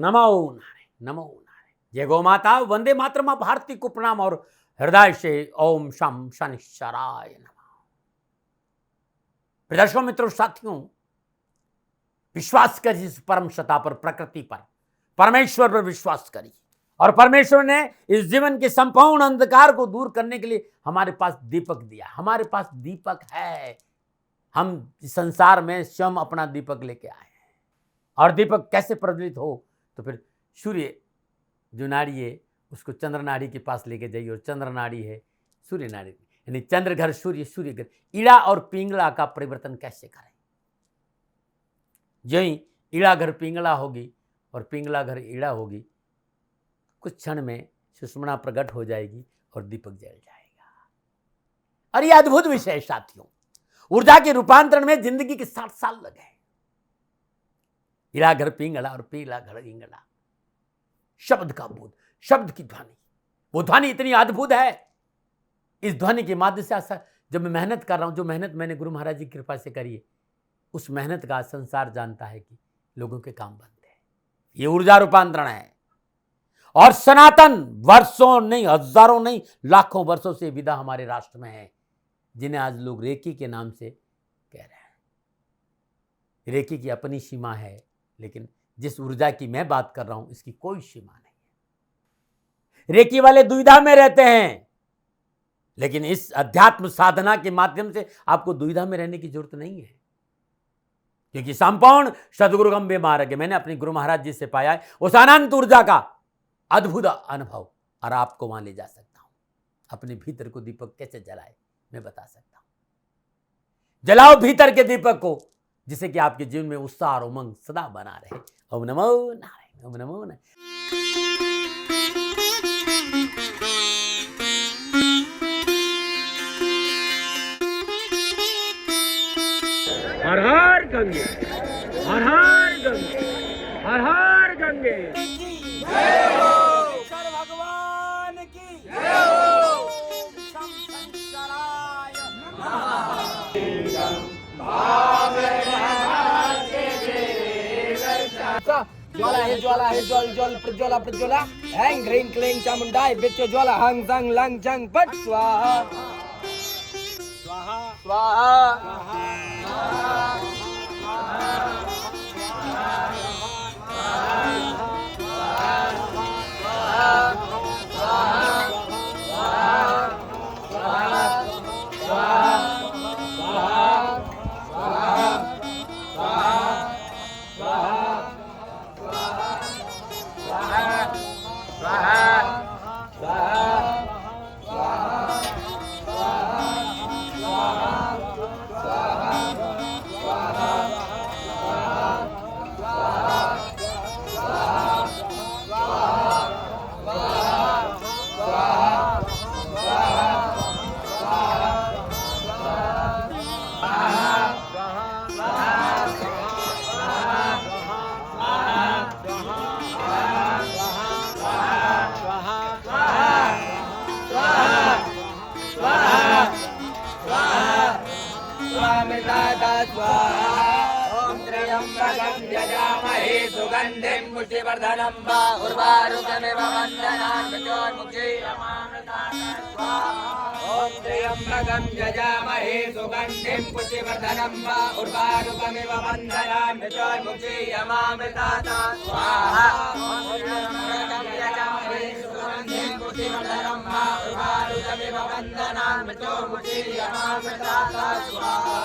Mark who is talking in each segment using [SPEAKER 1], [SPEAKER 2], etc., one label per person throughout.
[SPEAKER 1] नमो नारायण, नमो नारायण। जय गौ माता, वंदे मातरम, भारती को प्रणाम और हृदय से ओम शम शनिश्चराय नमः। दर्शकों, मित्रों, साथियों, विश्वास करिए इस परम सत्ता पर, प्रकृति पर, परमेश्वर पर विश्वास करिए। और परमेश्वर ने इस जीवन के संपूर्ण अंधकार को दूर करने के लिए हमारे पास दीपक दिया। हमारे पास दीपक है। हम संसार में स्वयं अपना दीपक लेके आए हैं। और दीपक कैसे प्रज्वलित हो, तो फिर सूर्य जो नाड़ी है उसको चंद्र नाड़ी के पास लेके जाइए, और चंद्र नाड़ी है सूर्य नाड़ी, यानी चंद्र घर सूर्य, सूर्य घर ईड़ा और पिंगला का परिवर्तन कैसे करें। जो ही ईड़ा घर पिंगला होगी और पिंगला घर ईड़ा होगी, कुछ क्षण में सुषमणा प्रकट हो जाएगी और दीपक जल जाएगा। और यह अद्भुत विषय है साथियों। ऊर्जा के रूपांतरण में जिंदगी के 60 साल लगे। ईड़ा घर पिंगला और पिंगला घर इंगला, शब्द का बोध, शब्द की ध्वनि, वो ध्वनि इतनी अद्भुत है। इस ध्वनि के माध्यम से जब मैं मेहनत कर रहा हूं, जो मेहनत मैंने गुरु महाराज जी की कृपा से करी है, उस मेहनत का संसार जानता है कि लोगों के काम बनते हैं। ये ऊर्जा रूपांतरण है। और सनातन वर्षों नहीं, हजारों नहीं, लाखों वर्षों से विदा हमारे राष्ट्र में है, जिन्हें आज लोग रेकी के नाम से कह रहे हैं। रेकी की अपनी सीमा है, लेकिन जिस ऊर्जा की मैं बात कर रहा हूं इसकी कोई सीमा नहीं है। रेकी वाले दुविधा में रहते हैं, लेकिन इस अध्यात्म साधना के माध्यम से आपको दुविधा में रहने की जरूरत नहीं है, क्योंकि संपूर्ण सदगुरु गंभीर मार्ग है। मैंने अपने गुरु महाराज जी से पाया है उस अनंत ऊर्जा का अद्भुत अनुभव, और आपको वहां ले जा सकता हूं। अपने भीतर को दीपक कैसे जलाए मैं बता सकता हूं। जलाओ भीतर के दीपक को, जिससे कि आपके जीवन में उत्साह और उमंग सदा बना रहे। ओम नमो नारायण, ओम नमो नारायण।
[SPEAKER 2] हर हर गंगे, हर हर गंगे, हर हर गंगे।
[SPEAKER 1] भगवान की जय हो। शम शनिश्चराय
[SPEAKER 2] ज्वाला है, ज्वाला है, ज्वल ज्वल प्रज्वला प्रज्वला, हैंग ह्रीं क्लीं चामुंडाय बिच्च ज्वाला, हंग संग लंग चंग पट स्वाहा स्वाहा स्वाहा। सुगंधिं पुष्टिवर्धनं वा उर्वारुकमिव वन्दनान् मृत्योर्मुक्षीयमामृतात् ॐ त्र्यम्बकं यजामहे सुगन्धिं पुष्टिवर्धनं वा उर्वारुकमिव वन्दनान् मृत्योर्मुक्षीयमामृतात् स्वाहा। ॐ त्र्यम्बकं यजामहे सुगन्धिं पुष्टिवर्धनं वा उर्वारुकमिव वन्दनान् मृत्योर्मुक्षीयमामृतात् स्वाहा।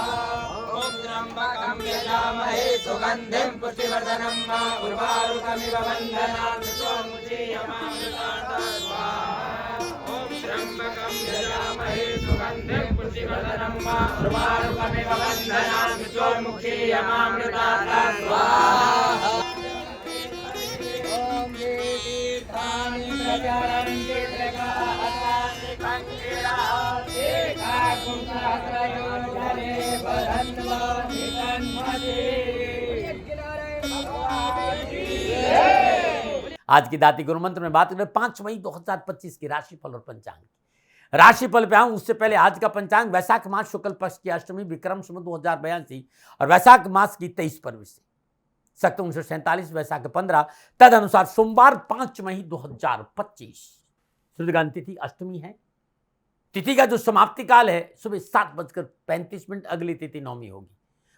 [SPEAKER 2] ॐ त्र्यम्बकं यजामहे सुगन्धिं पुष्टिवर्धनं वा उर्वारुकमिव वन्दनान् मृत्योर्मुक्षीयमामृतात् स्वाहा। ॐ त्र्यम्बकं यजामहे सुगन्धिं पुष्टिवर्धनं वा उर्वारुकमिव वन्दनान् मृत्योर्मुक्षीयमामृतात् स्वाहा। ॐ ये तीर्थानि प्रचरन्ति
[SPEAKER 1] आज की दाती गुरु मंत्र में बात करें 5 मई 2025 की राशिफल और पंचांग। राशिफल पे आऊं उससे पहले आज का पंचांग वैशाख मास शुक्ल पक्ष की अष्टमी विक्रम संवत 2082 और वैशाख मास की 23 फरवरी से सख्त 1947 वैशाख 15 तद अनुसार सोमवार 5 मई 2025। सूर्यग्रहण तिथि अष्टमी है। तिथि का जो समाप्ति काल है सुबह 7:35, अगली तिथि नौमी होगी।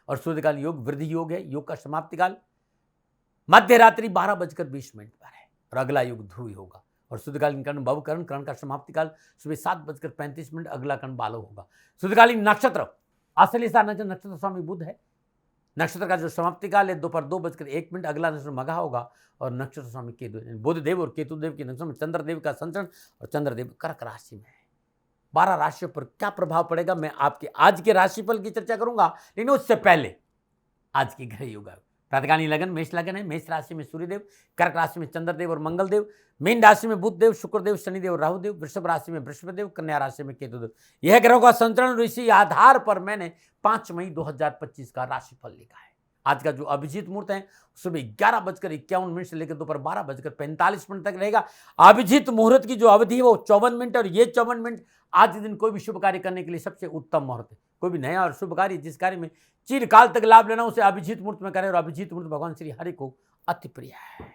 [SPEAKER 1] और सूर्यकाल योग वृद्धि योग है। योग का समाप्ति काल मध्य रात्रि 12:20 पर है और अगला योग ध्रुव होगा। और शुद्धकालीन कर्ण भवकर्ण, कर्ण का समाप्ति काल सुबह 7:35, अगला कर्ण बालो होगा। शुद्धकालीन नक्षत्र असली नक्षत्र स्वामी बुध है। नक्षत्र का जो समाप्ति काल है दोपहर 2:01, अगला नक्षत्र मघा होगा। और नक्षत्र स्वामी केतु, बुधदेव और केतुदेव के नक्षत्र में चंद्रदेव का संचरण और चंद्रदेव कर्क राशि में है। 12 राशियों पर क्या प्रभाव पड़ेगा मैं आपके आज के राशिफल की चर्चा करूंगा, लेकिन उससे पहले आज की ग्रह योग। प्रातकालीन लगन मेष लगन है। मेष राशि में सूर्यदेव, कर्क राशि में चंद्रदेव और मंगलदेव, मीन राशि में बुधदेव, शुक्रदेव, शनिदेव, राहुदेव, वृषभ राशि में बृहस्पतिदेव, कन्या राशि में केतुदेव। यह ग्रहों का संचरण और इसी आधार पर मैंने 5 मई 2025 का राशिफल लिखा है। आज का जो अभिजीत मुहूर्त है सुबह 11:51 से लेकर दोपहर 12:45 तक रहेगा। अभिजीत मुहूर्त की जो अवधि है वो 54 मिनट, और ये 54 मिनट आज के दिन कोई भी शुभ कार्य करने के लिए सबसे उत्तम मुहूर्त है। कोई भी नया और शुभ कार्य जिस कार्य में चिरकाल तक लाभ लेना उसे अभिजीत मुहूर्त में करें, और अभिजीत मुहूर्त भगवान श्री हरि को अति प्रिय है।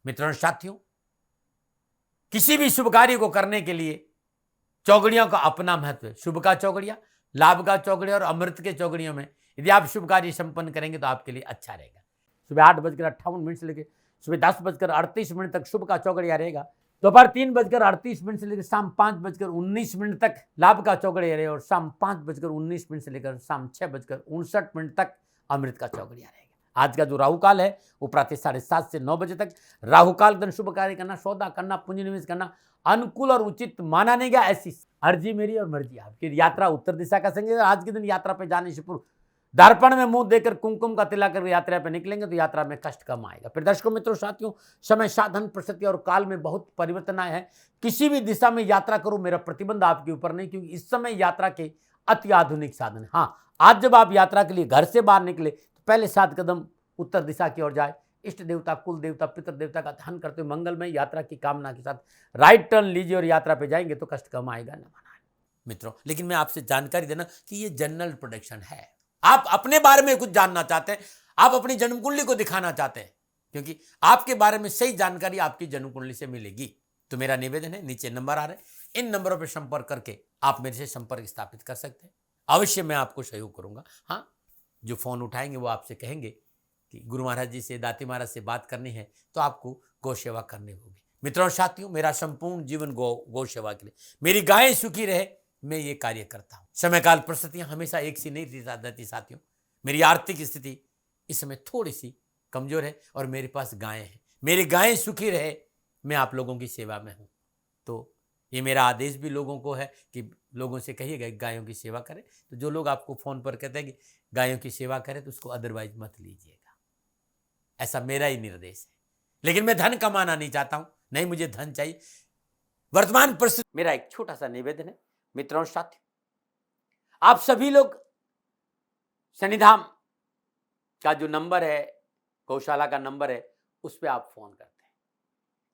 [SPEAKER 1] मित्रों साथियों, किसी भी शुभ कार्य को करने के लिए चौगड़ियों का अपना महत्व है। शुभ का चौगड़िया, लाभ का चौगड़िया और अमृत के चौगड़ियों में यदि आप शुभ कार्य संपन्न करेंगे तो आपके लिए अच्छा रहेगा। सुबह 8:58 से लेकर सुबह 10:38 तक शुभ का चौगड़िया रहेगा। दोपहर 3:38 से लेकर शाम 5:19 तक लाभ का चौगड़िया रहेगा, और शाम 5:19 से लेकर शाम 6:59 तक अमृत का चौगड़िया रहेगा। आज का जो राहु काल है वो प्रातः 7:30 से 9 बजे तक। राहु काल दिन शुभ कार्य करना, सौदा करना, पूंजी निवेश करना अनुकूल और उचित माना नहीं गया। ऐसी अर्जी मेरी और मर्जी आपकी। यात्रा उत्तर दिशा का संकेत। आज के दिन यात्रा पे जाने से पूर्व दर्पण में मुंह देकर कुमकुम का तिलक कर यात्रा पे निकलेंगे तो यात्रा में कष्ट कम आएगा। फिर दर्शकों मित्रों साथियों, समय साधन परिस्थिति और काल में बहुत परिवर्तन आए हैं। किसी भी दिशा में यात्रा करो, मेरा प्रतिबंध आपके ऊपर नहीं, क्योंकि इस समय यात्रा के अति आधुनिक साधन है। हाँ, आज जब आप यात्रा के लिए घर से बाहर निकले तो पहले 7 कदम उत्तर दिशा की ओर जाए। इष्ट देवता, कुल देवता, पितृ देवता का ध्यान करते हुए मंगलमय यात्रा की कामना के साथ राइट टर्न लीजिए और यात्रा पे जाएंगे तो कष्ट कम आएगा न माना। मित्रों, लेकिन मैं आपसे जानकारी देना कि ये जनरल प्रोडिक्शन है। आप अपने बारे में कुछ जानना चाहते हैं, आप अपनी जन्म कुंडली को दिखाना चाहते हैं, क्योंकि आपके बारे में सही जानकारी आपकी जन्म कुंडली से मिलेगी। तो मेरा निवेदन है, नीचे नंबर आ रहे हैं, इन नंबरों पर संपर्क करके आप मेरे से संपर्क स्थापित कर सकते हैं। अवश्य मैं आपको सहयोग करूंगा। हाँ, जो फोन उठाएंगे वो आपसे कहेंगे कि गुरु महाराज जी से, दाती महाराज से बात करनी है तो आपको गौ सेवा करनी होगी। मित्रों साथियों, मेरा संपूर्ण जीवन गौ सेवा के लिए, मेरी गायें सुखी रहे, मैं ये कार्य करता हूं। समय काल परिस्थितियां हमेशा एक सी नहीं रहती साथियों। मेरी आर्थिक स्थिति इस समय थोड़ी सी कमजोर है और मेरे पास गायें हैं। मेरी गायें सुखी रहे, मैं आप लोगों की सेवा में हूं। तो ये मेरा आदेश भी लोगों को है कि लोगों से कहिएगा गायों की सेवा करें। तो जो लोग आपको फोन पर कहते हैं कि गायों की सेवा करें तो उसको अदरवाइज मत लीजिएगा, ऐसा मेरा ही निर्देश है। लेकिन मैं धन कमाना नहीं चाहता हूं, नहीं मुझे धन चाहिए। वर्तमान परिस्थिति, मेरा एक छोटा सा निवेदन है मित्रों साथियों, आप सभी लोग शनिधाम का जो नंबर है, गौशाला का नंबर है, उस पर आप फोन करते हैं।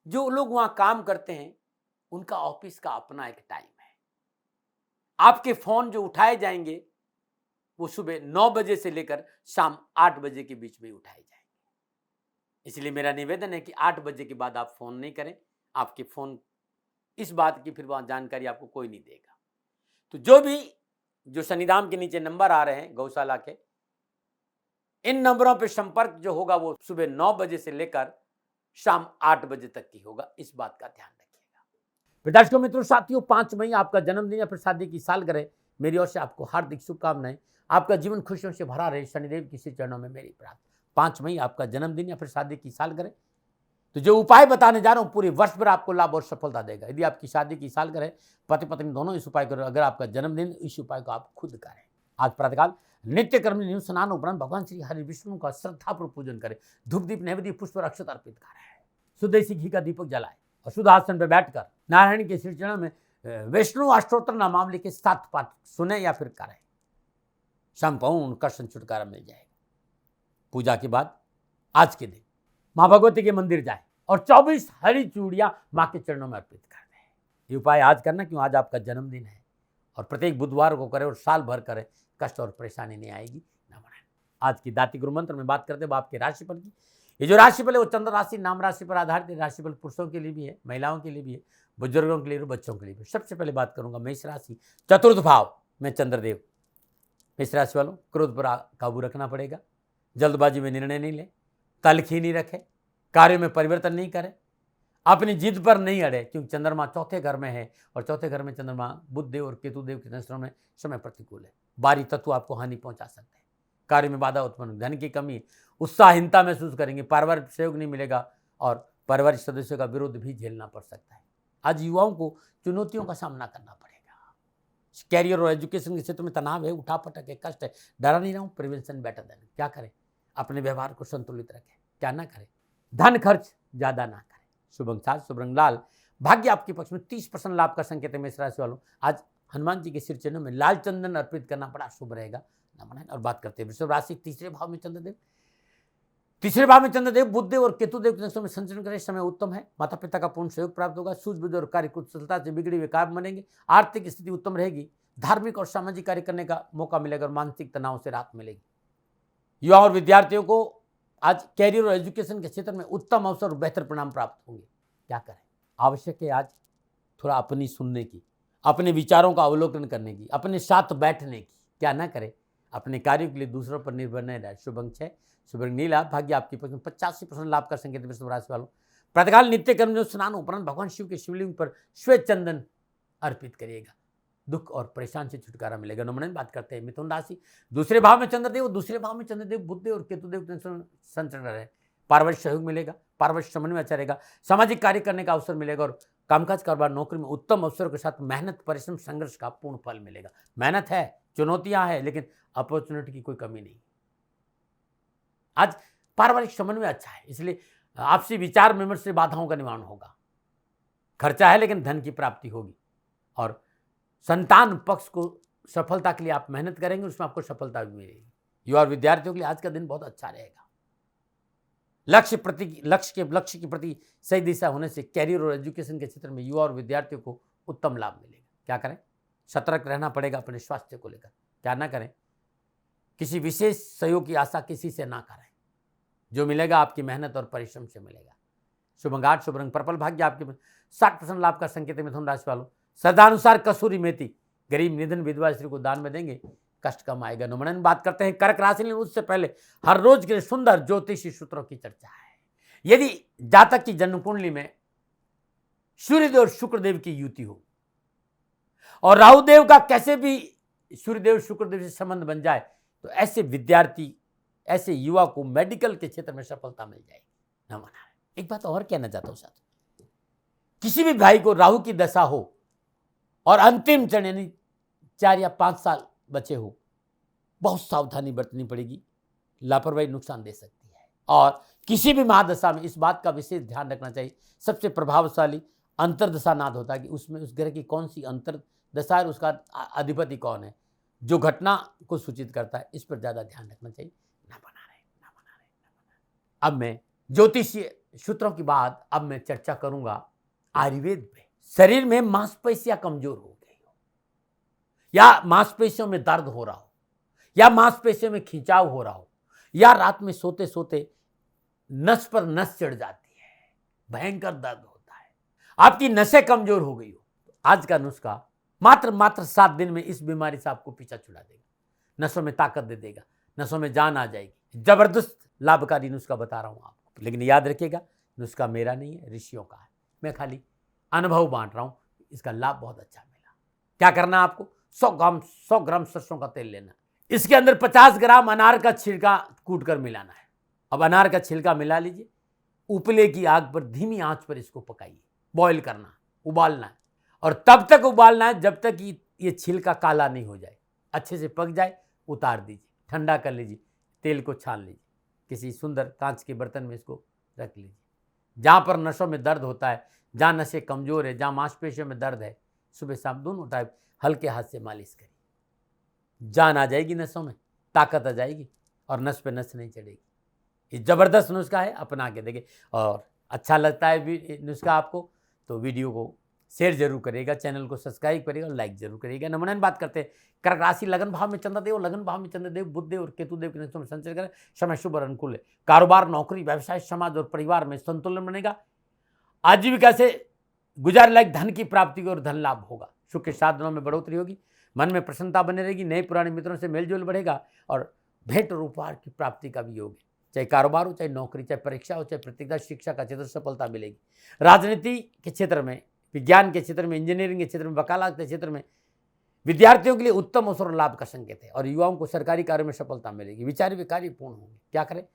[SPEAKER 1] जो लोग वहां काम करते हैं उनका ऑफिस का अपना एक टाइम है। आपके फोन जो उठाए जाएंगे वो सुबह 9 बजे से लेकर शाम 8 बजे के बीच में उठाए जाएंगे। इसलिए मेरा निवेदन है कि 8 बजे के बाद आप फोन नहीं करें। आपके फोन इस बात की फिर वहां जानकारी आपको कोई नहीं देगा। तो जो शनिधाम के नीचे नंबर आ रहे हैं गौशाला के, इन नंबरों पर संपर्क जो होगा वो सुबह 9 बजे से लेकर शाम 8 बजे तक की होगा। इस बात का ध्यान रखिएगा। दर्शकों मित्रों साथियों, 5 मई आपका जन्मदिन या फिर शादी की सालगिरह, मेरी ओर से आपको हार्दिक शुभकामनाएं। आपका जीवन खुशियों से भरा रहे, शनिदेव की श्री चरणों में मेरी प्रार्थना। 5 मई आपका जन्मदिन या फिर शादी की सालगिरह, तो जो उपाय बताने जा रहा हूं पूरे वर्ष भर आपको लाभ और सफलता देगा। यदि आपकी शादी की सालगिरह, पति पत्नी दोनों इस उपाय करें। अगर आपका जन्मदिन, इस उपाय को आप खुद करें। आज प्रातःकाल नित्य कर्म नियम स्नान उपरांत भगवान श्री हरि विष्णु का श्रद्धापूर्वक पूजन करें। धूप दीप नैवेद्य पुष्प और अक्षत अर्पित करें। शुद्ध देसी घी का दीपक जलाए और शुद्ध आसन पर बैठकर नारायण के श्री चरणों में विष्णु अष्टोत्तर नामावली के 7 पाठ सुने या फिर करें। संपूर्ण कष्ट छुटकारा मिल जाएगा। पूजा के बाद आज के दिन माँ भगवती के मंदिर जाएं और 24 हरी चूड़ियां माँ के चरणों में अर्पित कर दें। ये उपाय आज करना, क्यों आज आपका जन्मदिन है। और प्रत्येक बुधवार को करें और साल भर करें, कष्ट और परेशानी नहीं आएगी, ना बढ़ाएं। आज की दाती गुरु मंत्र में बात करते हैं आपके राशिफल की। ये जो राशिफल है वो चंद्र राशि नाम राशि पर आधारित है। राशिफल पुरुषों के लिए भी है, महिलाओं के लिए भी है, बुजुर्गों के लिए भी, बच्चों के लिए भी। सबसे पहले बात करूंगा मेष राशि, चतुर्थ भाव में चंद्रदेव। मेष राशि वालों, क्रोध पर काबू रखना पड़ेगा, जल्दबाजी में निर्णय नहीं ले, तलखी नहीं रखे, कार्य में परिवर्तन नहीं करें, अपनी जिद पर नहीं अड़े, क्योंकि चंद्रमा चौथे घर में है और चौथे घर में चंद्रमा बुध देव और केतु देव के नक्षत्रों में समय प्रतिकूल है। बारी तत्व आपको हानि पहुंचा सकते हैं, कार्य में बाधा उत्पन्न, धन की कमी, उत्साहहीनता महसूस करेंगे, पारिवारिक सहयोग नहीं मिलेगा और पारिवारिक सदस्यों का विरोध भी झेलना पड़ सकता है। आज युवाओं को चुनौतियों का सामना करना पड़ेगा। कैरियर और एजुकेशन के क्षेत्र में तनाव है, उठापटक है, कष्ट है। डरा नहीं रहा हूँ, प्रिवेंशन बेटर देन। क्या करें? अपने व्यवहार को संतुलित रखें, क्या ना करें, धन खर्च ज्यादा ना करें। शुभ अंक 7, शुभ रंग लाल, भाग्य आपके पक्ष में, 30% लाभ का संकेत है मेष राशि वालों। आज हनुमान जी के सिर चिन्ह में लाल चंदन अर्पित करना बड़ा शुभ रहेगा। नमन। और बात करते हैं वृषभ राशि, तीसरे भाव में चंद्रदेव। तीसरे भाव में चंद्रदेव बुधदेव और केतुदेव के नक्षत्रों में संचरण करें, समय उत्तम है। माता पिता का पूर्ण सहयोग प्राप्त होगा, सूझबूझ और कार्य कुशलता से बिगड़े हुए कार्य बनेंगे, आर्थिक स्थिति उत्तम रहेगी, धार्मिक और सामाजिक कार्य करने का मौका मिलेगा और मानसिक तनाव से राहत मिलेगी। युवा और विद्यार्थियों को आज कैरियर और एजुकेशन के क्षेत्र में उत्तम अवसर और बेहतर परिणाम प्राप्त होंगे। क्या करें? आवश्यक है आज थोड़ा अपनी सुनने की, अपने विचारों का अवलोकन करने की, अपने साथ बैठने की। क्या ना करें? अपने कार्यों के लिए दूसरों पर निर्भर नहीं रहे। शुभ अंक 6, शुभ रंग नीला, भाग्य आपके पक्ष में, 85% लाभ का संकेत वृषभ राशि वालों। प्रातःकाल नित्य कर्म जो स्नान उपरांत भगवान शिव के शिवलिंग पर श्वेत चंदन अर्पित करिएगा, दुख और परेशान से छुटकारा मिलेगा। नमन। बात करते हैं मिथुन राशि, दूसरे भाव में चंद्रदेव, दूसरे भाव में चंद्रदेव बुधदेव और केतुदेव संचरण रहे, पारिवारिक सहयोग मिलेगा, पारिवारिक समन्वय अच्छा रहेगा, सामाजिक कार्य करने का अवसर मिलेगा और कामकाज कारोबार नौकरी में उत्तम अवसरों के साथ मेहनत परिश्रम संघर्ष का पूर्ण फल मिलेगा। मेहनत है, चुनौतियां हैं, लेकिन अपॉर्चुनिटी की कोई कमी नहीं। आज पारिवारिक समन्वय अच्छा है, इसलिए आपसी विचार विमर्श से बाधाओं का निवारण होगा। खर्चा है लेकिन धन की प्राप्ति होगी और संतान पक्ष को सफलता के लिए आप मेहनत करेंगे, उसमें आपको सफलता भी मिलेगी। युवा और विद्यार्थियों के लिए आज का दिन बहुत अच्छा रहेगा। लक्ष्य की प्रति सही दिशा होने से कैरियर और एजुकेशन के क्षेत्र में युवा और विद्यार्थियों को उत्तम लाभ मिलेगा। क्या करें? सतर्क रहना पड़ेगा अपने स्वास्थ्य को लेकर। क्या ना करें? किसी विशेष सहयोग की आशा किसी से ना करें, जो मिलेगा आपकी मेहनत और परिश्रम से मिलेगा। शुभ अंक 8, शुभ रंग पर्पल, भाग्य आपके 60% लाभ का संकेत है मिथुन राशि वालों। श्रद्धानुसार कसूरी मेथी गरीब निधन विधवा स्त्री को दान में देंगे, कष्ट कम आएगा। नमन। बात करते हैं कर्क राशि, उससे पहले हर रोज के सुंदर ज्योतिषी सूत्रों की चर्चा है। यदि जातक की जन्म कुंडली में सूर्यदेव और शुक्रदेव की युति हो और राहुदेव का कैसे भी सूर्यदेव शुक्रदेव से संबंध बन जाए, तो ऐसे विद्यार्थी, ऐसे युवा को मेडिकल के क्षेत्र में सफलता मिल जाएगी। नमन। एक बात और कहना चाहता हूं साथ, किसी भी भाई को राहु की दशा हो और अंतिम चरण यानी 4 या 5 साल बचे हो, बहुत सावधानी बरतनी पड़ेगी। लापरवाही नुकसान दे सकती है और किसी भी महादशा में इस बात का विशेष ध्यान रखना चाहिए। सबसे प्रभावशाली अंतर्दशा नाद होता है कि उसमें उस ग्रह की कौन सी अंतर्दशा है, उसका अधिपति कौन है, जो घटना को सूचित करता है। इस पर ज्यादा ध्यान रखना चाहिए। ना बना रहे। अब मैं ज्योतिषीय सूत्रों की बात, अब मैं चर्चा करूंगा आयुर्वेद पे। शरीर में मांसपेशियां कमजोर हो गई हो या मांसपेशियों में दर्द हो रहा हो या मांसपेशियों में खिंचाव हो रहा हो या रात में सोते सोते नस पर नस चढ़ जाती है, भयंकर दर्द होता है, आपकी नसें कमजोर हो गई हो, तो आज का नुस्खा मात्र 7 दिन में इस बीमारी से आपको पीछा छुड़ा देगा, नसों में ताकत दे देगा, नसों में जान आ जाएगी। जबरदस्त लाभकारी नुस्खा बता रहा हूं आपको, लेकिन याद रखिएगा नुस्खा मेरा नहीं है, ऋषियों का है। मैं खाली अनुभव बांट रहा हूं। इसका लाभ बहुत अच्छा मिला। क्या करना है आपको? 100 ग्राम सरसों का तेल लेना, इसके अंदर 50 ग्राम अनार का छिलका कूट कर मिलाना है। अब अनार का छिलका मिला लीजिए, उपले की आग पर धीमी आंच पर इसको पकाइए, बॉईल करना, उबालना है और तब तक उबालना है जब तक ये छिलका काला नहीं हो जाए, अच्छे से पक जाए। उतार दीजिए, ठंडा कर लीजिए, तेल को छान लीजिए, किसी सुंदर कांच के बर्तन में इसको रख लीजिए। जहां पर नसों में दर्द होता है, जहां नसें कमजोर है, जहां मांसपेशियों में दर्द है, सुबह शाम दोनों टाइम हल्के हाथ से मालिश करिए, जान आ जाएगी नसों में, ताकत आ जाएगी और नस पे नस नहीं चढ़ेगी। ये जबरदस्त नुस्खा है, अपना के देखिए। और अच्छा लगता है नुस्खा आपको तो वीडियो को शेयर जरूर करिएगा, चैनल को सब्सक्राइब करिएगा और लाइक जरूर करिएगा। नंबर 9 बात करते हैं कर्क राशि, लगन भाव में चंद्रदेव, लगन भाव में चंद्रदेव बुध देव और केतु देव के नक्षत्र में संचरण करें। समय शुभ और अनुकूल है। कारोबार, नौकरी, व्यवसाय, समाज और परिवार में संतुलन बनेगा। आजीविका से गुजार लायक धन की प्राप्ति और धन लाभ होगा। सुख के साधनों में बढ़ोतरी होगी। मन में प्रसन्नता बनी रहेगी। नए पुराने मित्रों से मेलजोल बढ़ेगा और भेंट और उपहार की प्राप्ति का भी योग है। चाहे कारोबार हो, चाहे नौकरी, चाहे परीक्षा हो, चाहे प्रतियोगिता, शिक्षा का क्षेत्र सफलता मिलेगी। राजनीति के क्षेत्र में, विज्ञान के क्षेत्र में, इंजीनियरिंग के क्षेत्र में, वकालत के क्षेत्र में विद्यार्थियों के लिए उत्तम अवसर और लाभ का संकेत है और युवाओं को सरकारी कार्य में सफलता मिलेगी। विचार व कार्य पूर्ण होंगे। क्या करें?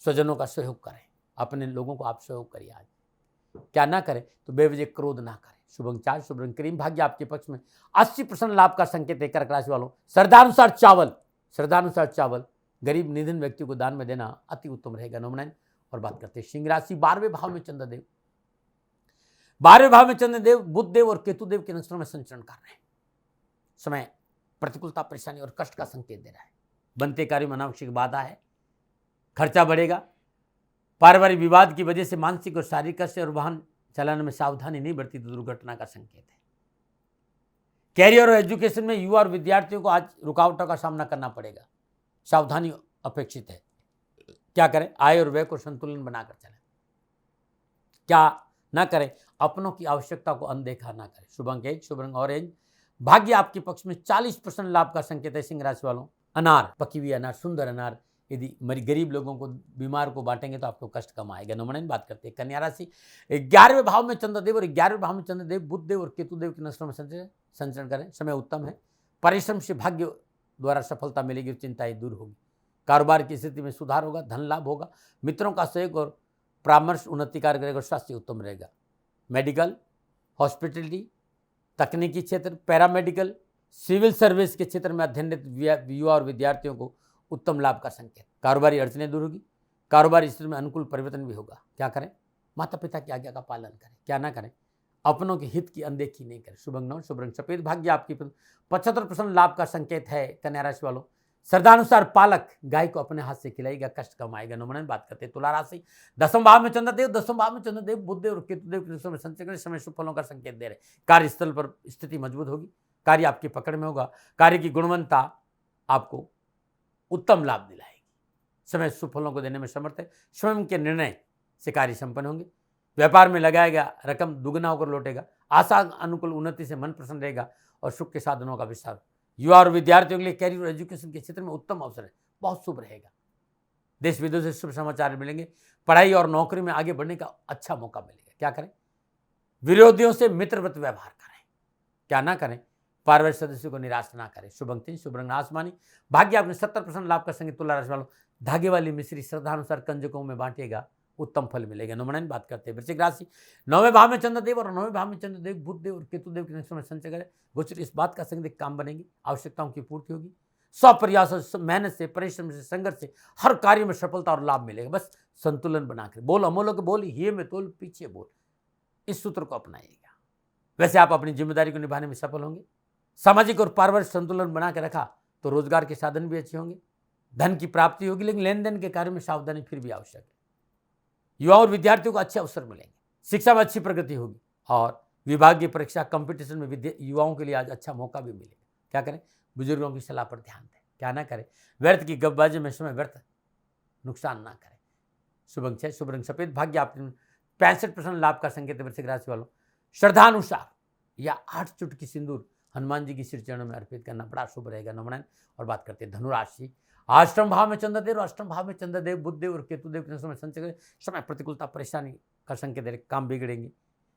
[SPEAKER 1] स्वजनों का सहयोग करें, अपने लोगों को आप सहयोग करिए। आज क्या ना करें तो बेवजह क्रोध ना करें। शुभ अंक 4, शुभ रंग क्रीम, भाग्य आपके पक्ष में। 80% लाभ का संकेत है। कर्क राशि वालों, श्रद्धानुसार चावल गरीब निधन व्यक्ति को दान में देना अति उत्तम रहेगा। नंबर 9 और बात करते हैं सिंह राशि, 12वें भाव में चंद्रदेव, 12वें भाव में चंद्रदेव बुध देव और केतु देव के नक्षत्रों में संचरण कर रहे हैं। समय प्रतिकूलता, परेशानी और कष्ट का संकेत दे रहा है। बनते कार्य में अनावश्यक बाधा है। खर्चा बढ़ेगा। पारिवारिक विवाद की वजह से मानसिक और शारीरिक कष्ट और वाहन चलाने में सावधानी नहीं बरती तो दुर्घटना का संकेत है। कैरियर और एजुकेशन में युवा और विद्यार्थियों को आज रुकावटों का सामना करना पड़ेगा। सावधानी अपेक्षित है। क्या करें? आय और व्यय को संतुलन बनाकर चलें। क्या ना करें? अपनों की आवश्यकता को अनदेखा ना करें। शुभ अंक 1, शुभ रंग ऑरेंज, भाग्य आपके पक्ष में। 40% लाभ का संकेत है। सिंह राशि वालों, अनार, पकी हुई अनार, सुंदर अनार यदि गरीब लोगों को, बीमार को बांटेंगे तो आपको कष्ट कम आएगा। नंबर 9 बात करते हैं कन्या राशि, 11वें भाव में चंद्रदेव और 11वें भाव में चंद्रदेव बुध देव और केतु देव के नक्षत्रों में संचरण करें। समय उत्तम है। परिश्रम से भाग्य द्वारा सफलता मिलेगी, चिंताएं दूर होगी। कारोबार की स्थिति में सुधार होगा, धन लाभ होगा। मित्रों का सहयोग और परामर्श उन्नति कार्य करेगा। स्वास्थ्य उत्तम रहेगा। मेडिकल, हॉस्पिटलिटी, तकनीकी क्षेत्र, पैरामेडिकल, सिविल सर्विस के क्षेत्र में अध्ययनरत युवा और विद्यार्थियों को उत्तम लाभ का संकेत। कारोबारी अड़चनें दूर होगी। कारोबारी स्थिति में अनुकूल परिवर्तन भी होगा। क्या करें? माता पिता की आज्ञा का पालन करें। क्या ना करें? अपनों के हित की अनदेखी नहीं करें। शुभ अंक 9, शुभ रंग सफेद, भाग्य आपकी 75% लाभ का संकेत है। कन्या राशि वालों, श्रद्धानुसार पालक गाय को अपने हाथ से खिलाएगा, कष्ट कम आएगा। नंबर 9 बात करते हैं तुला राशि, 10वें भाव में चंद्रदेव, 10वें भाव में चंद्रदेव बुध देव और केतु देव के नक्षत्रों में संचरण, समय शुभ फलों का संकेत दे रहे। कार्यस्थल पर स्थिति मजबूत होगी। कार्य आपकी पकड़ में होगा। कार्य की गुणवत्ता आपको उत्तम लाभ दिलाएगी। समय शुभ फलों को देने में समर्थ है। स्वयं के निर्णय से कार्य संपन्न होंगे। व्यापार में लगाया गया रकम दुगना होकर लौटेगा। आशा अनुकूल उन्नति से मन प्रसन्न रहेगा और सुख के साधनों का विस्तार। युवा और विद्यार्थियों के लिए कैरियर और एजुकेशन के क्षेत्र में उत्तम अवसर है। बहुत शुभ रहेगा। देश विदेश से शुभ समाचार मिलेंगे। पढ़ाई और नौकरी में आगे बढ़ने का अच्छा मौका मिलेगा। क्या करें? विरोधियों से मित्रवत व्यवहार करें। क्या ना करें? पारिवारिक सदस्यों को निराश ना करें। शुभ अंक 3, शुभ रंग आसमानी, भाग्य आपने 70% लाभ का संकेत। तुला राशि वालों, धागे वाली मिश्री श्रद्धानुसार कंजकों में बांटिएगा, उत्तम फल मिलेगा। नंबर 9 बात करते हैं वृश्चिक राशि, 9वें भाव में चंद्रदेव और 9वें भाव में चंद्रदेव बुध देव और केतु देव के नक्षत्रों में संचय करें। गोचर इस बात का संकेत काम बनेगी। आवश्यकताओं की पूर्ति होगी। स्वप्रयास, मेहनत से, परिश्रम से, संघर्ष से हर कार्य में सफलता और लाभ मिलेगा। बस संतुलन बनाकर बोल, अमोलों के बोल, ये में तोल, पीछे बोल, इस सूत्र को अपनाइएगा। वैसे आप अपनी जिम्मेदारी को निभाने में सफल होंगे। सामाजिक और पारिवारिक संतुलन बना के रखा तो रोजगार के साधन भी अच्छे होंगे। धन की प्राप्ति होगी, लेकिन लेन देन के कार्य में सावधानी फिर भी आवश्यक है। युवा और विद्यार्थियों को अच्छे अवसर मिलेंगे। शिक्षा में अच्छी प्रगति होगी और विभागीय परीक्षा कंपटीशन में युवाओं के लिए आज अच्छा मौका भी मिलेगा। क्या करें? बुजुर्गों की सलाह पर ध्यान दें। क्या ना करें? व्यर्थ की गपबाजी में समय व्यर्थ नुकसान ना करें। शुभ अंक 6, शुभ रंग सफेद, भाग्य आपके 65% लाभ का संकेत। वृश्चिक राशि वालों, श्रद्धानुसार या 8 चुटकी सिंदूर हनुमान जी की श्री चरणों में अर्पित करना बड़ा शुभ रहेगा। नंबर 9 और बात करते हैं धनुराशि, 8वें भाव में चंद्रदेव और 8वें भाव में चंद्रदेव बुध देव और केतु देव के समय संचय। समय प्रतिकूलता, परेशानी का संकेत दे रहे। काम बिगड़ेंगे,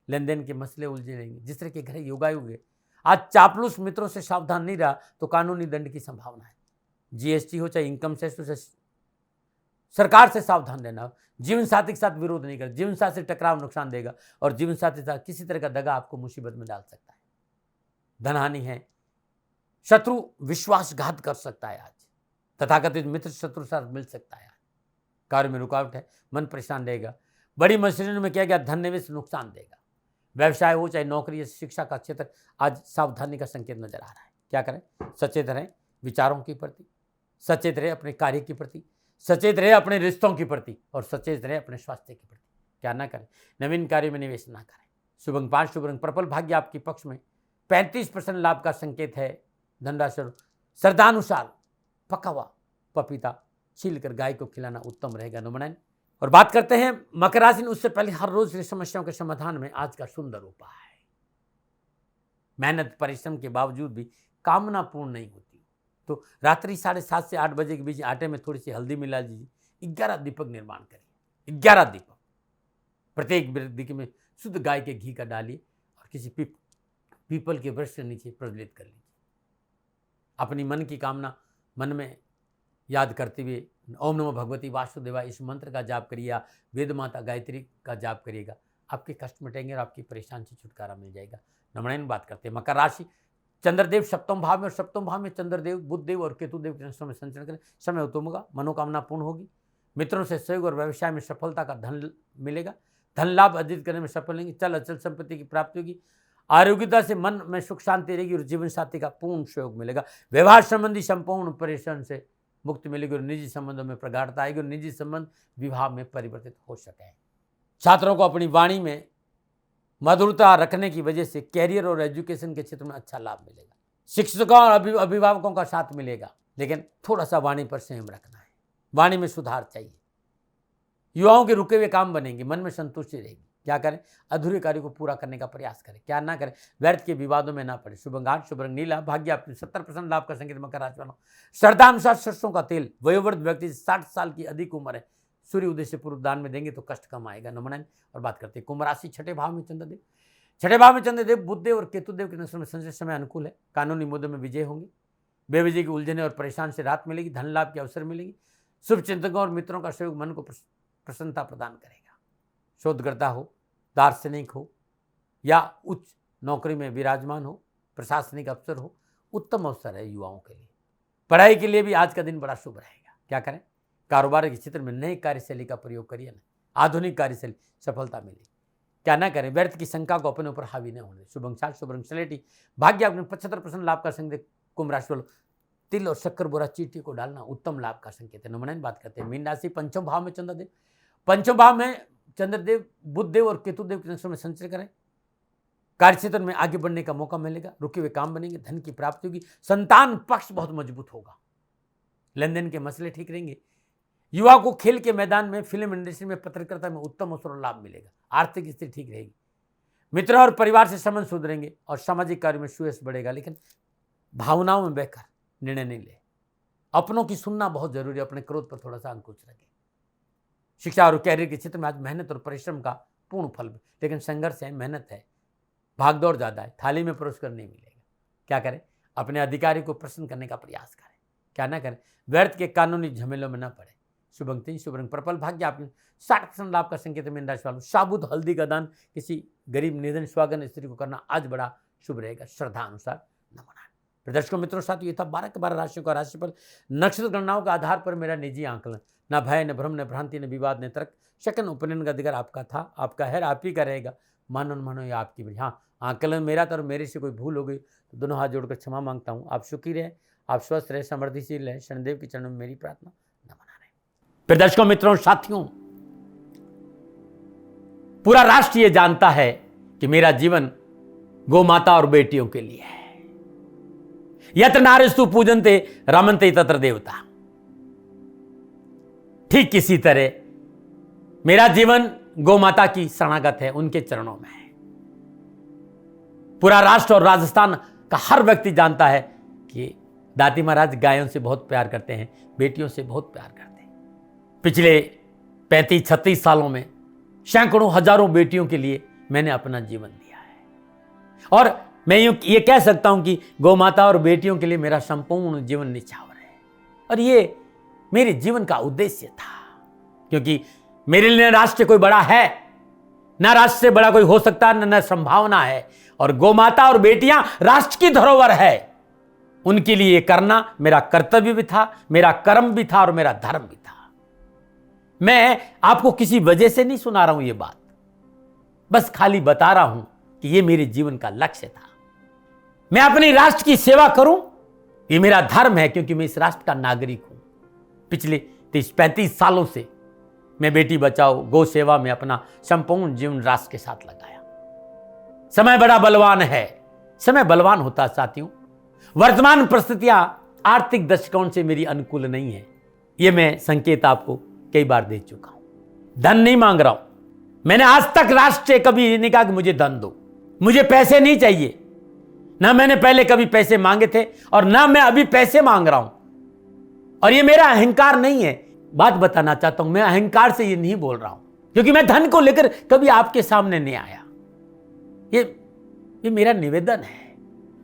[SPEAKER 1] लेन देन के मसले उलझेंगे। जिस तरह के घर योगायोग है, आज चापलूस मित्रों से सावधान नहीं रहा तो कानूनी दंड की संभावना है। जीएसटी हो चाहे इनकम टैक्स हो, सरकार से सावधान रहना। जीवन साथी के साथ विरोध नहीं कर, जीवन साथी से टकराव नुकसान देगा और जीवन साथी के साथ किसी तरह का दगा आपको मुसीबत में डाल सकता है। धनहानि है, शत्रु विश्वासघात कर सकता है। आज तथाकथित मित्र शत्रु साथ मिल सकता है। कार्य में रुकावट है, मन परेशान रहेगा। बड़ी मशीनरी में किया गया धन निवेश नुकसान देगा। व्यवसाय हो चाहे नौकरी या शिक्षा का क्षेत्र, आज सावधानी का संकेत नजर आ रहा है। क्या करें? सचेत रहें विचारों के प्रति, सचेत रहे अपने कार्य के प्रति, सचेत रहे अपने रिश्तों के प्रति और सचेत रहे अपने स्वास्थ्य के प्रति। क्या ना करें? नवीन कार्य में निवेश ना करें। शुभ अंक 5, शुभ रंग पर्पल, भाग्य आपके पक्ष में। 35% लाभ का संकेत है। धनराशि श्रद्धानुसार पका हुआ पपीता छील कर गाय को खिलाना उत्तम रहेगा। नमन। और बात करते हैं मकर राशि। उससे पहले हर रोज की समस्याओं के समाधान में आज का सुंदर उपाय है। मेहनत परिश्रम के बावजूद भी कामना पूर्ण नहीं होती तो रात्रि 7:30 से 8 बजे के बीच आटे में थोड़ी सी हल्दी मिला दीजिए। 11 दीपक निर्माण करिए। 11 दीपक प्रत्येक दिक्क में शुद्ध गाय के घी का डालिए और किसी पीपल के वृक्ष के नीचे प्रज्वलित कर लीजिए। अपनी मन की कामना मन में याद करते हुए ओम नमो भगवती वासुदेवाय इस मंत्र का जाप करिए या वेद माता गायत्री का जाप करिएगा। आपके कष्ट मिटेंगे और आपकी परेशानी से छुटकारा मिल जाएगा। नमन। बात करते हैं मकर राशि। चंद्रदेव सप्तम भाव में और सप्तम भाव में चंद्रदेव बुधदेव और केतुदेव के समय संचरण करें। समय उत्तम होगा, मनोकामना पूर्ण होगी। मित्रों से सहयोग और व्यवसाय में सफलता का धन मिलेगा। धन लाभ अर्जित करने में सफल होंगे। चल अचल संपत्ति की प्राप्ति होगी। आरोग्यता से मन में सुख शांति रहेगी और जीवन साथी का पूर्ण सहयोग मिलेगा। व्यवहार संबंधी संपूर्ण परेशान से मुक्ति मिलेगी और निजी संबंधों में प्रगाढ़ता आएगी और निजी संबंध विवाह में परिवर्तित हो सके। छात्रों को अपनी वाणी में मधुरता रखने की वजह से कैरियर और एजुकेशन के क्षेत्र में अच्छा लाभ मिलेगा। शिक्षकों और अभिभावकों का साथ मिलेगा, लेकिन थोड़ा सा वाणी पर संयम रखना है। वाणी में सुधार चाहिए। युवाओं के रुके हुए काम बनेंगे, मन में संतुष्टि रहेगी। क्या करें? अधूरे कार्य को पूरा करने का प्रयास करें। क्या ना करें? व्यर्थ के विवादों में ना पड़े। शुभ अंक 8, शुभ रंग नीला, भाग्य आपके 70% लाभ का संकेत मकर राशि वालों। श्रद्धानुसार सरसों का तेल वयोवृद्ध व्यक्ति 60 साल की अधिक उम्र है सूर्य उदय से पूर्व दान में देंगे तो कष्ट कम आएगा। नमन। और बात करते हैं कुंभ राशि। छठे भाव में चंद्रदेव। छठे भाव में चंद्रदेव बुधदेव और केतुदेव के नक्षत्र में संचय समय अनुकूल है। कानूनी मुद्दों में विजय होंगे। बेवजह की उलझने और परेशान से राहत मिलेगी। धन लाभ के अवसर मिलेगी। शुभ चिंतकों और मित्रों का सहयोग मन को प्रसन्नता प्रदान करेगा। शोधकर्ता हो, दार्शनिक हो या उच्च नौकरी में विराजमान हो, प्रशासनिक अफसर हो, उत्तम अवसर है युवाओं के लिए। पढ़ाई के लिए भी आज का दिन बड़ा शुभ रहेगा। क्या करें? कारोबार के क्षेत्र में नई कार्यशैली का प्रयोग करिए ना। आधुनिक कार्यशैली सफलता मिलेगी। क्या ना करें? व्यर्थ की शंका को अपने ऊपर हावी न होने। शुभ अंक 7, शुभ रंग स्लेटी, भाग्य आपने 75% लाभ का संकेत कुंभ राशि वालों। तिल और शक्कर बोरा चीटी को डालना उत्तम लाभ का संकेत है। नमन। बात करते हैं मीन राशि। पंचम भाव में चंद्रदेव। पंचम भाव में चंद्रदेव बुधदेव और केतुदेव के नक्षत्र में संचय करें। कार्यक्षेत्र में आगे बढ़ने का मौका मिलेगा। रुके हुए काम बनेंगे। धन की प्राप्ति होगी। संतान पक्ष बहुत मजबूत होगा। लेन देन के मसले ठीक रहेंगे। युवा को खेल के मैदान में, फिल्म इंडस्ट्री में, पत्रकारिता में उत्तम अवसर और लाभ मिलेगा। आर्थिक स्थिति ठीक रहेगी। मित्र और परिवार से संबंध सुधरेंगे और सामाजिक कार्य में सुयश बढ़ेगा। लेकिन भावनाओं में बहकर निर्णय नहीं ले। अपनों की सुनना बहुत जरूरी है। अपने क्रोध पर थोड़ा सा अंकुश रखें। शिक्षा और कैरियर के क्षेत्र में आज मेहनत और परिश्रम का पूर्ण फल, लेकिन संघर्ष है, मेहनत है, भागदौड़ ज़्यादा है। थाली में पुरस्कार नहीं मिलेगा। क्या करें? अपने अधिकारी को प्रसन्न करने का प्रयास करें। क्या ना करें? व्यर्थ के कानूनी झमेलों में न पड़े। शुभ अंक 3, शुभ रंग पर्पल, भाग्य आपने 60% लाभ का संकेत मीन राशि वालों। साबुत हल्दी का दान किसी गरीब निधन स्वागन स्त्री को करना आज बड़ा शुभ रहेगा। श्रद्धा अनुसार नमन। दर्शकों मित्रों साथियों, ये था 12 के 12 राशियों का राशिफल। नक्षत्र गणनाओं के आधार पर मेरा निजी आंकलन। न भय, न भ्रम, न भ्रांति, न विवाद, न तर्क, शकन उपनयन का अधिकार आपका था, आपका है, आप ही का रहेगा। मानो न मानो या आपकी भी। हाँ, आंकलन मेरा था और मेरे से कोई भूल हो गई तो दोनों हाथ जोड़कर क्षमा मांगता हूँ। आप सुखी रहे, आप स्वस्थ रहे, समृद्धिशील रहे। शनिदेव के चरणों में मेरी प्रार्थना। नमन। फिर दर्शकों मित्रों साथियों, पूरा राष्ट्र ये जानता है कि मेरा जीवन गौ माता और बेटियों के लिए है। यत्र नारीस्तु पूजन्ते रमन्ते तत्र देवता। ठीक किसी तरह मेरा जीवन गौ माता की शरणागत है, उनके चरणों में है। पूरा राष्ट्र और राजस्थान का हर व्यक्ति जानता है कि दाती महाराज गायों से बहुत प्यार करते हैं, बेटियों से बहुत प्यार करते हैं। पिछले 35-36 सालों में सैकड़ों हजारों बेटियों के लिए मैंने अपना जीवन दिया है और मैं ये कह सकता हूं कि गौ माता और बेटियों के लिए मेरा संपूर्ण जीवन निछावर है। और ये मेरे जीवन का उद्देश्य था, क्योंकि मेरे लिए राष्ट्र कोई बड़ा है, ना राष्ट्र से बड़ा कोई हो सकता है, न संभावना है। और गौ माता और बेटियां राष्ट्र की धरोहर है। उनके लिए करना मेरा कर्तव्य भी था, मेरा कर्म भी था और मेरा धर्म भी था। मैं आपको किसी वजह से नहीं सुना रहा हूं ये बात, बस खाली बता रहा हूं कि ये मेरे जीवन का लक्ष्य था। मैं अपने राष्ट्र की सेवा करूं, ये मेरा धर्म है, क्योंकि मैं इस राष्ट्र का नागरिक हूं। पिछले 30-35 सालों से मैं बेटी बचाओ, गौ सेवा में अपना संपूर्ण जीवन राष्ट्र के साथ लगाया। समय बड़ा बलवान है। समय बलवान होता साथियों। वर्तमान परिस्थितियां आर्थिक दृष्टिकोण से मेरी अनुकूल नहीं है, यह मैं संकेत आपको कई बार दे चुका हूं। धन नहीं मांग रहा हूं। मैंने आज तक राष्ट्र से कभी ये नहीं कहा कि मुझे धन दो, मुझे पैसे नहीं चाहिए। ना मैंने पहले कभी पैसे मांगे थे और ना मैं अभी पैसे मांग रहा हूं। और ये मेरा अहंकार नहीं है। बात बताना चाहता हूं, मैं अहंकार से ये नहीं बोल रहा हूं, क्योंकि मैं धन को लेकर कभी आपके सामने नहीं आया। ये मेरा निवेदन है।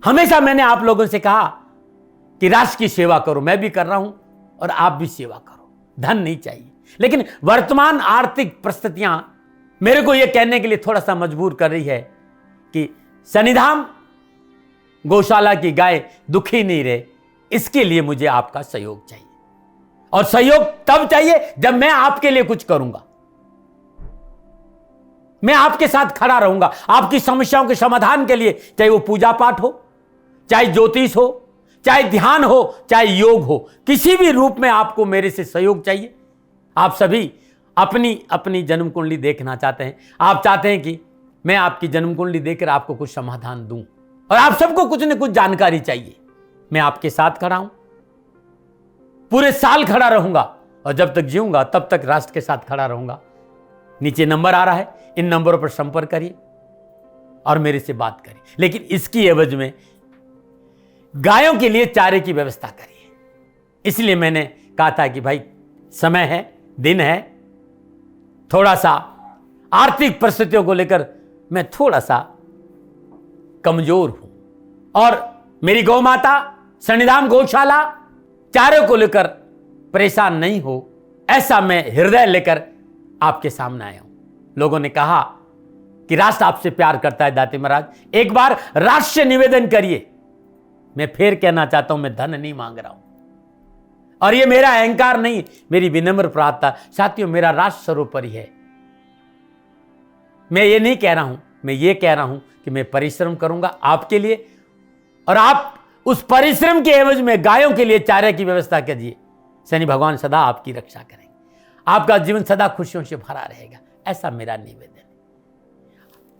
[SPEAKER 1] हमेशा मैंने आप लोगों से कहा कि राष्ट्र की सेवा करो, मैं भी कर रहा हूं और आप भी सेवा करो। धन नहीं चाहिए, लेकिन वर्तमान आर्थिक परिस्थितियां मेरे को यह कहने के लिए थोड़ा सा मजबूर कर रही है कि शनिधाम गौशाला की गाय दुखी नहीं रहे, इसके लिए मुझे आपका सहयोग चाहिए। और सहयोग तब चाहिए जब मैं आपके लिए कुछ करूंगा। मैं आपके साथ खड़ा रहूंगा, आपकी समस्याओं के समाधान के लिए, चाहे वो पूजा पाठ हो, चाहे ज्योतिष हो, चाहे ध्यान हो, चाहे योग हो, किसी भी रूप में आपको मेरे से सहयोग चाहिए। आप सभी अपनी अपनी जन्म कुंडली देखना चाहते हैं। आप चाहते हैं कि मैं आपकी जन्म कुंडली देखकर आपको कुछ समाधान दूं, और आप सबको कुछ न कुछ जानकारी चाहिए। मैं आपके साथ खड़ा हूं, पूरे साल खड़ा रहूंगा, और जब तक जीऊंगा तब तक राष्ट्र के साथ खड़ा रहूंगा। नीचे नंबर आ रहा है, इन नंबरों पर संपर्क करिए और मेरे से बात करिए। लेकिन इसकी एवज में गायों के लिए चारे की व्यवस्था करिए। इसलिए मैंने कहा था कि भाई समय है, दिन है, थोड़ा सा आर्थिक परिस्थितियों को लेकर मैं थोड़ा सा कमजोर हूं, और मेरी गौ माता शनिधाम गौशाला चारे को लेकर परेशान नहीं हो, ऐसा मैं हृदय लेकर आपके सामने आया हूं। लोगों ने कहा कि राष्ट्र आपसे प्यार करता है दाती महाराज, एक बार राष्ट्र से निवेदन करिए। मैं फिर कहना चाहता हूं, मैं धन नहीं मांग रहा हूं, और ये मेरा अहंकार नहीं, मेरी विनम्र प्रार्थना। साथियों, मेरा राष्ट्र सर्वोपरि है। मैं ये नहीं कह रहा हूं, मैं ये कह रहा हूं कि मैं परिश्रम करूंगा आपके लिए, और आप उस परिश्रम के एवज में गायों के लिए चारे की व्यवस्था कीजिए। शनि भगवान सदा आपकी रक्षा करेंगे, आपका जीवन सदा खुशियों से भरा रहेगा, ऐसा मेरा निवेदन है।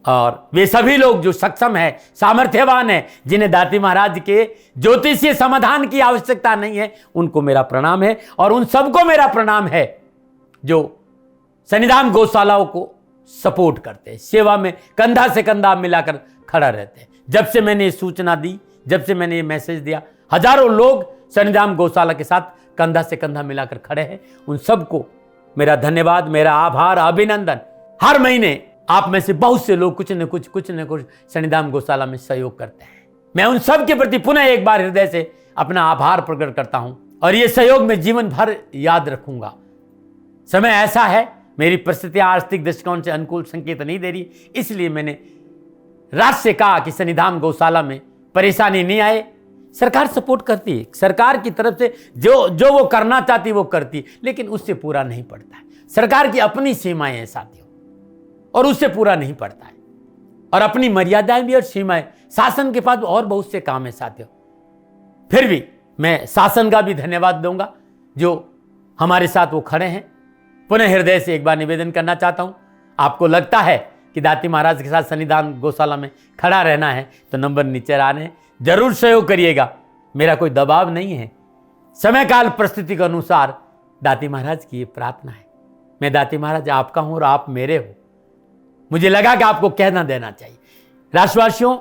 [SPEAKER 1] और वे सभी लोग जो सक्षम है, सामर्थ्यवान है, जिन्हें दाती महाराज के ज्योतिषीय समाधान की आवश्यकता नहीं है, उनको मेरा प्रणाम है। और उन सबको मेरा प्रणाम है जो शनिधाम गौशालाओं को सपोर्ट करते हैं, सेवा में कंधा से कंधा मिलाकर खड़ा रहते हैं। जब से मैंने ये सूचना दी, जब से मैंने ये मैसेज दिया, हजारों लोग शनिधाम गौशाला के साथ कंधा से कंधा मिलाकर खड़े हैं। उन सबको मेरा धन्यवाद, मेरा आभार, अभिनंदन। हर महीने आप में से बहुत से लोग कुछ न कुछ शनिधाम गौशाला में सहयोग करते हैं। मैं उन सब के प्रति पुनः एक बार हृदय से अपना आभार प्रकट करता हूं, और ये सहयोग मैं जीवन भर याद रखूंगा। समय ऐसा है, मेरी परिस्थितियां आर्थिक दृष्टिकोण से अनुकूल संकेत नहीं दे रही, इसलिए मैंने राष्ट्र से कहा कि शनिधाम गौशाला में परेशानी नहीं आए। सरकार सपोर्ट करती है, सरकार की तरफ से जो वो करना चाहती वो करती, लेकिन उससे पूरा नहीं पड़ता है। सरकार की अपनी सीमाएं हैं साथियों, और उससे पूरा नहीं पड़ता है, और अपनी मर्यादाएं भी और सीमाएं। शासन के पास और बहुत से काम है साथियों। फिर भी मैं शासन का भी धन्यवाद दूंगा जो हमारे साथ वो खड़े हैं। पुनः हृदय से एक बार निवेदन करना चाहता हूं, आपको लगता है कि दाती महाराज के साथ शनिधाम गौशाला में खड़ा रहना है तो नंबर नीचे आ रहे हैं, जरूर सहयोग करिएगा। मेरा कोई दबाव नहीं है, समय काल परिस्थिति के अनुसार दाती महाराज की ये प्रार्थना है। मैं दाती महाराज आपका हूं और आप मेरे हो। मुझे लगा कि आपको कहना देना चाहिए। राष्ट्रवासियों,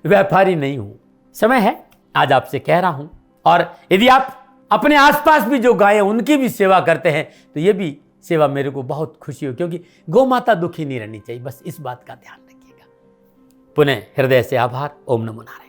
[SPEAKER 1] व्यापारी नहीं हूं, समय है आज आपसे कह रहा हूं। और यदि आप अपने आसपास भी जो गाय उनकी भी सेवा करते हैं तो ये भी सेवा मेरे को बहुत खुशी हो, क्योंकि गौ माता दुखी नहीं रहनी चाहिए। बस इस बात का ध्यान रखिएगा। पुनः हृदय से आभार। ओम नमो नारायण।